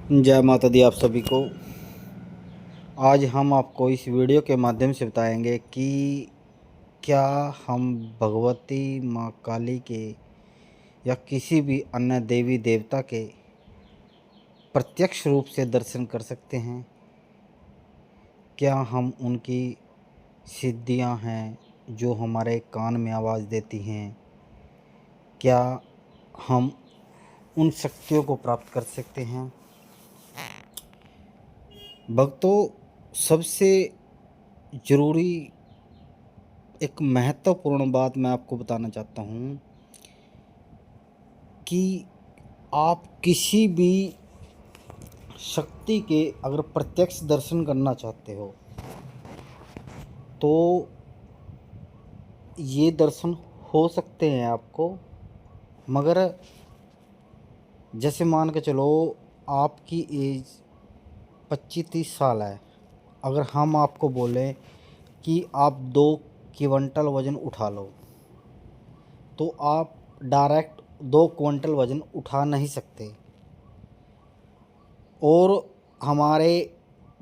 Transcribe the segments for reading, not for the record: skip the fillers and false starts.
जय माता दी आप सभी को। आज हम आपको इस वीडियो के माध्यम से बताएंगे कि क्या हम भगवती माँ काली के या किसी भी अन्य देवी देवता के प्रत्यक्ष रूप से दर्शन कर सकते हैं। क्या हम उनकी सिद्धियां हैं जो हमारे कान में आवाज़ देती हैं, क्या हम उन शक्तियों को प्राप्त कर सकते हैं। भक्तों, सबसे ज़रूरी एक महत्वपूर्ण बात मैं आपको बताना चाहता हूँ कि आप किसी भी शक्ति के अगर प्रत्यक्ष दर्शन करना चाहते हो तो ये दर्शन हो सकते हैं आपको। मगर जैसे मान के चलो आपकी एज 25-30 साल है, अगर हम आपको बोलें कि आप 2 क्विंटल वज़न उठा लो तो आप डायरेक्ट 2 क्विंटल वज़न उठा नहीं सकते। और हमारे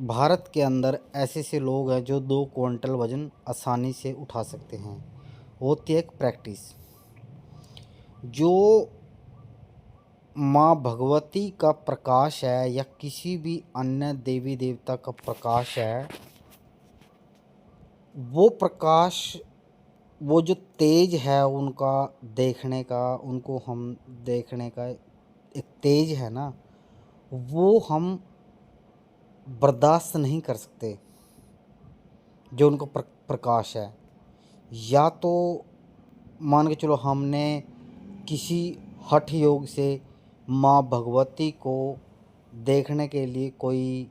भारत के अंदर ऐसे ऐसे लोग हैं जो 2 क्विंटल वज़न आसानी से उठा सकते हैं। होती है एक प्रैक्टिस। जो माँ भगवती का प्रकाश है या किसी भी अन्य देवी देवता का प्रकाश है, वो प्रकाश, वो जो तेज है उनका देखने का, उनको हम देखने का एक तेज है ना, वो हम बर्दाश्त नहीं कर सकते। जो उनका प्रकाश है, या तो मान के चलो हमने किसी हठ योग से माँ भगवती को देखने के लिए कोई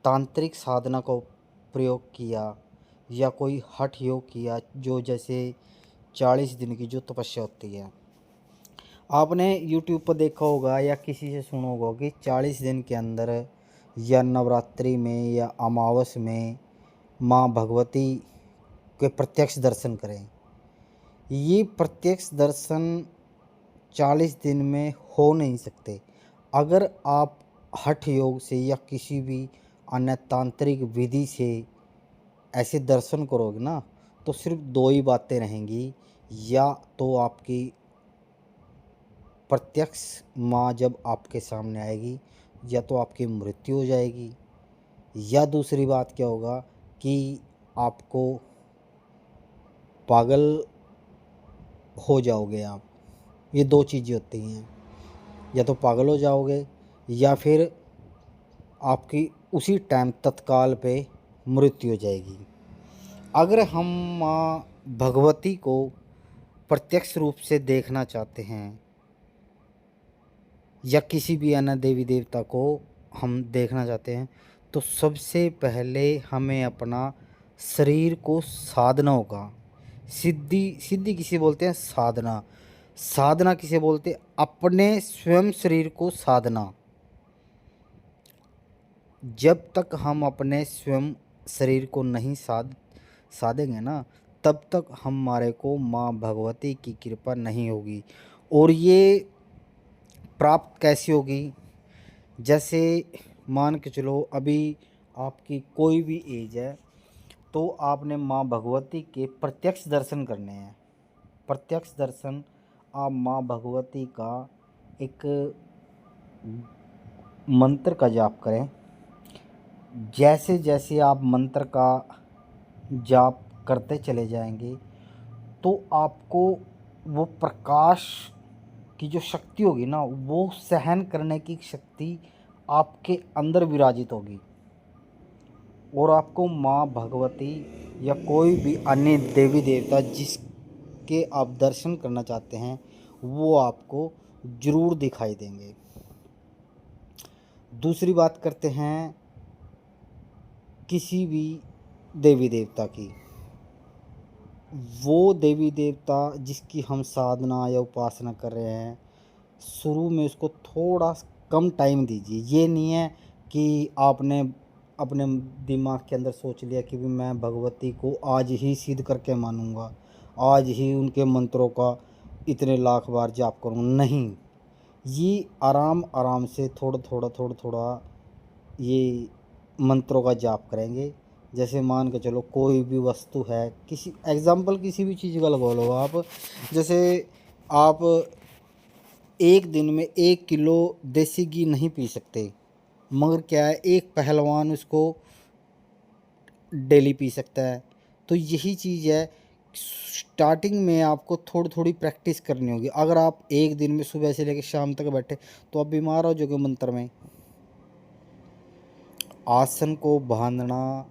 तांत्रिक साधना को प्रयोग किया या कोई हठ योग किया, जो जैसे 40 दिन की जो तपस्या होती है। आपने YouTube पर देखा होगा या किसी से सुना होगा कि 40 दिन के अंदर या नवरात्रि में या अमावस में माँ भगवती के प्रत्यक्ष दर्शन करें। ये प्रत्यक्ष दर्शन 40 दिन में हो नहीं सकते। अगर आप हठ योग से या किसी भी अन्य तांत्रिक विधि से ऐसे दर्शन करोगे ना, तो सिर्फ दो ही बातें रहेंगी। या तो आपकी प्रत्यक्ष माँ जब आपके सामने आएगी, या तो आपकी मृत्यु हो जाएगी, या दूसरी बात क्या होगा कि आपको पागल हो जाओगे आप। ये दो चीज़ें होती हैं, या तो पागल हो जाओगे या फिर आपकी उसी टाइम तत्काल पे मृत्यु हो जाएगी। अगर हम माँ भगवती को प्रत्यक्ष रूप से देखना चाहते हैं या किसी भी अन्य देवी देवता को हम देखना चाहते हैं, तो सबसे पहले हमें अपना शरीर को साधना होगा। सिद्धि सिद्धि किसे बोलते हैं? साधना। साधना किसे बोलते हैं? अपने स्वयं शरीर को साधना। जब तक हम अपने स्वयं शरीर को नहीं साधेंगे ना, तब तक हमारे को माँ भगवती की कृपा नहीं होगी। और ये प्राप्त कैसी होगी? जैसे मान के चलो अभी आपकी कोई भी एज है, तो आपने माँ भगवती के प्रत्यक्ष दर्शन करने हैं। प्रत्यक्ष दर्शन, आप माँ भगवती का एक मंत्र का जाप करें। जैसे जैसे आप मंत्र का जाप करते चले जाएंगे, तो आपको वो प्रकाश की जो शक्ति होगी ना, वो सहन करने की शक्ति आपके अंदर विराजित होगी। और आपको माँ भगवती या कोई भी अन्य देवी देवता जिसके आप दर्शन करना चाहते हैं, वो आपको ज़रूर दिखाई देंगे। दूसरी बात करते हैं किसी भी देवी देवता की। वो देवी देवता जिसकी हम साधना या उपासना कर रहे हैं, शुरू में उसको थोड़ा कम टाइम दीजिए। ये नहीं है कि आपने अपने दिमाग के अंदर सोच लिया कि भी मैं भगवती को आज ही सिद्ध करके मानूंगा, आज ही उनके मंत्रों का इतने लाख बार जाप करूँगा। नहीं, ये आराम आराम से थोड़ा थोड़ा ये मंत्रों का जाप करेंगे। जैसे मान के चलो कोई भी वस्तु है, किसी एग्जाम्पल किसी भी चीज़ का लगा लो आप। जैसे आप एक दिन में 1 किलो देसी घी नहीं पी सकते, मगर क्या है एक पहलवान उसको डेली पी सकता है। तो यही चीज़ है, स्टार्टिंग में आपको थोड़ी थोड़ी प्रैक्टिस करनी होगी। अगर आप एक दिन में सुबह से लेकर शाम तक बैठे तो आप बीमार हो जाओगे। मंत्र में आसन को बांधना,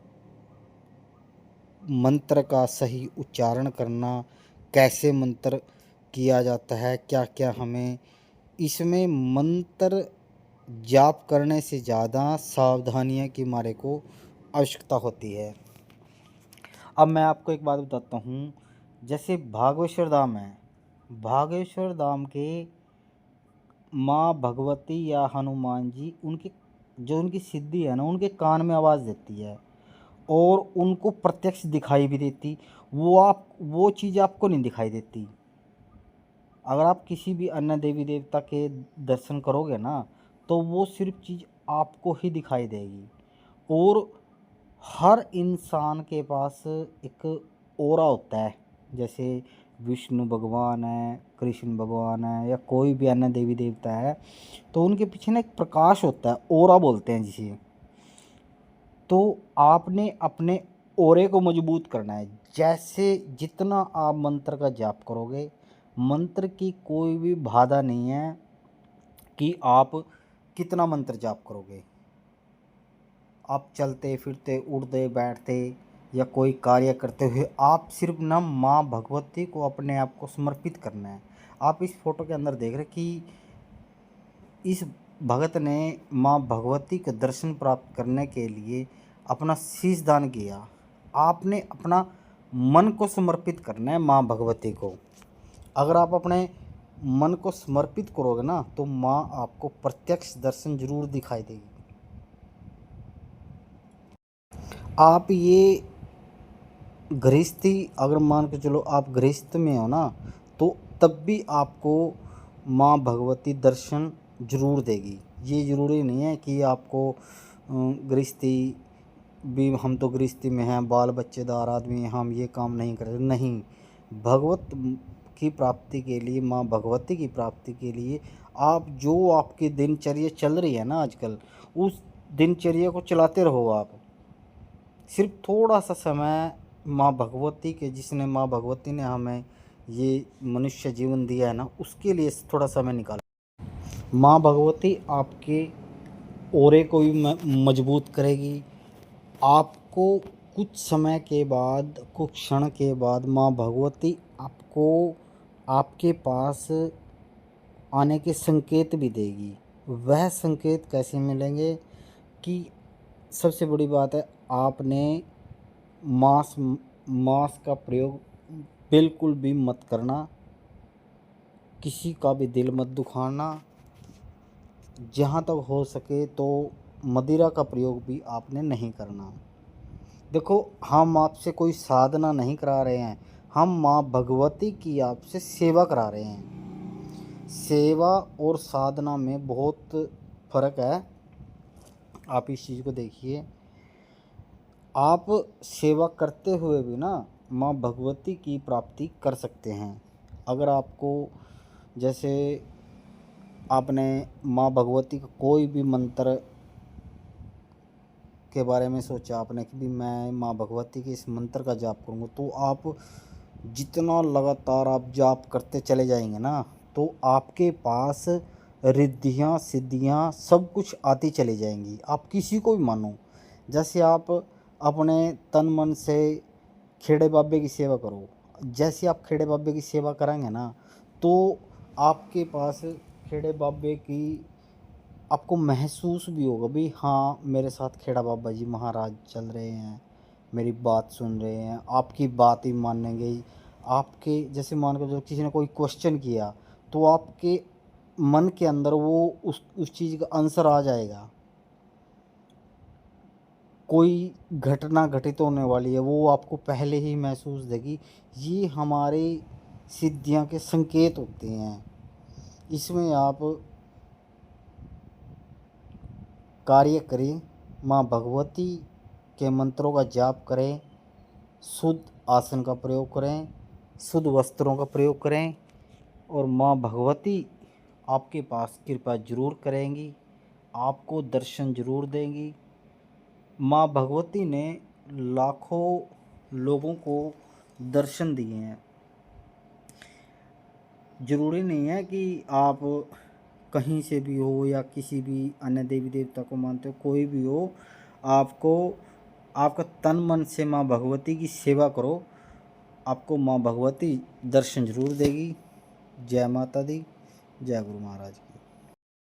मंत्र का सही उच्चारण करना, कैसे मंत्र किया जाता है, क्या क्या हमें इसमें मंत्र जाप करने से ज़्यादा सावधानियां की मारे को आवश्यकता होती है। अब मैं आपको एक बात बताता हूँ। जैसे भागवत धाम है, भागेश्वर धाम के माँ भगवती या हनुमान जी, उनकी जो उनकी सिद्धि है ना, उनके कान में आवाज़ देती है और उनको प्रत्यक्ष दिखाई भी देती। वो चीज़ आपको नहीं दिखाई देती। अगर आप किसी भी अन्य देवी देवता के दर्शन करोगे ना, तो वो सिर्फ चीज़ आपको ही दिखाई देगी। और हर इंसान के पास एक ओरा होता है। जैसे विष्णु भगवान है, कृष्ण भगवान है, या कोई भी अन्य देवी देवता है, तो उनके पीछे ना एक प्रकाश होता है, ओरा बोलते हैं जिसे। तो आपने अपने ओरे को मजबूत करना है। जैसे जितना आप मंत्र का जाप करोगे, मंत्र की कोई भी बाधा नहीं है कि आप कितना मंत्र जाप करोगे। आप चलते फिरते उठते बैठते या कोई कार्य करते हुए आप सिर्फ ना माँ भगवती को अपने आप को समर्पित करना है। आप इस फोटो के अंदर देख रहे कि इस भगत ने माँ भगवती के दर्शन प्राप्त करने के लिए अपना शीश दान किया। आपने अपना मन को समर्पित करना है माँ भगवती को। अगर आप अपने मन को समर्पित करोगे ना, तो माँ आपको प्रत्यक्ष दर्शन जरूर दिखाई देगी। आप ये गृहस्थी, अगर मान के चलो आप गृहस्थ में हो ना, तो तब भी आपको माँ भगवती दर्शन जरूर देगी। ये ज़रूरी नहीं है कि आपको गृहस्थी भी, हम तो गृहस्थी में हैं, बाल बच्चेदार आदमी हैं, हम ये काम नहीं करते, नहीं। भगवत की प्राप्ति के लिए, माँ भगवती की प्राप्ति के लिए आप जो आपकी दिनचर्या चल रही है ना आजकल, उस दिनचर्या को चलाते रहो आप। सिर्फ थोड़ा सा समय माँ भगवती के, जिसने माँ भगवती ने हमें ये मनुष्य जीवन दिया है ना, उसके लिए थोड़ा समय निकालो। माँ भगवती आपके ओरे को भी मजबूत करेगी। आपको कुछ समय के बाद, कुछ क्षण के बाद माँ भगवती आपको आपके पास आने के संकेत भी देगी। वह संकेत कैसे मिलेंगे कि सबसे बड़ी बात है, आपने मांस मांस का प्रयोग बिल्कुल भी मत करना, किसी का भी दिल मत दुखाना। जहाँ तक हो सके तो मदिरा का प्रयोग भी आपने नहीं करना। देखो, हम आपसे कोई साधना नहीं करा रहे हैं, हम माँ भगवती की आपसे सेवा करा रहे हैं। सेवा और साधना में बहुत फ़र्क है। आप इस चीज़ को देखिए। आप सेवा करते हुए भी ना माँ भगवती की प्राप्ति कर सकते हैं। अगर आपको, जैसे आपने माँ भगवती का कोई भी मंत्र के बारे में सोचा आपने कि भी मैं माँ भगवती के इस मंत्र का जाप करूँगा, तो आप जितना लगातार आप जाप करते चले जाएंगे ना, तो आपके पास रिद्धियाँ सिद्धियाँ सब कुछ आती चली जाएंगी। आप किसी को भी मानो। जैसे आप अपने तन मन से खेड़े बाबे की सेवा करो, जैसे आप खेड़े बाबे की सेवा करेंगे ना, तो आपके पास खेड़े बाबे की आपको महसूस भी होगा भी, हाँ मेरे साथ खेड़ा बाबा जी महाराज चल रहे हैं, मेरी बात सुन रहे हैं, आपकी बात ही मानेंगे। आपके जैसे मान कर, जो किसी ने कोई क्वेश्चन किया, तो आपके मन के अंदर वो उस चीज़ का आंसर आ जाएगा। कोई घटना घटित होने वाली है, वो आपको पहले ही महसूस देगी। ये हमारे सिद्धियां के संकेत होते हैं। इसमें आप कार्य करें, माँ भगवती के मंत्रों का जाप करें, शुद्ध आसन का प्रयोग करें, शुद्ध वस्त्रों का प्रयोग करें और माँ भगवती आपके पास कृपा जरूर करेंगी, आपको दर्शन जरूर देंगी। माँ भगवती ने लाखों लोगों को दर्शन दिए हैं। ज़रूरी नहीं है कि आप कहीं से भी हो या किसी भी अन्य देवी देवता को मानते हो, कोई भी हो, आपको आपका तन मन से माँ भगवती की सेवा करो, आपको माँ भगवती दर्शन जरूर देगी। जय माता दी, जय गुरु महाराज की।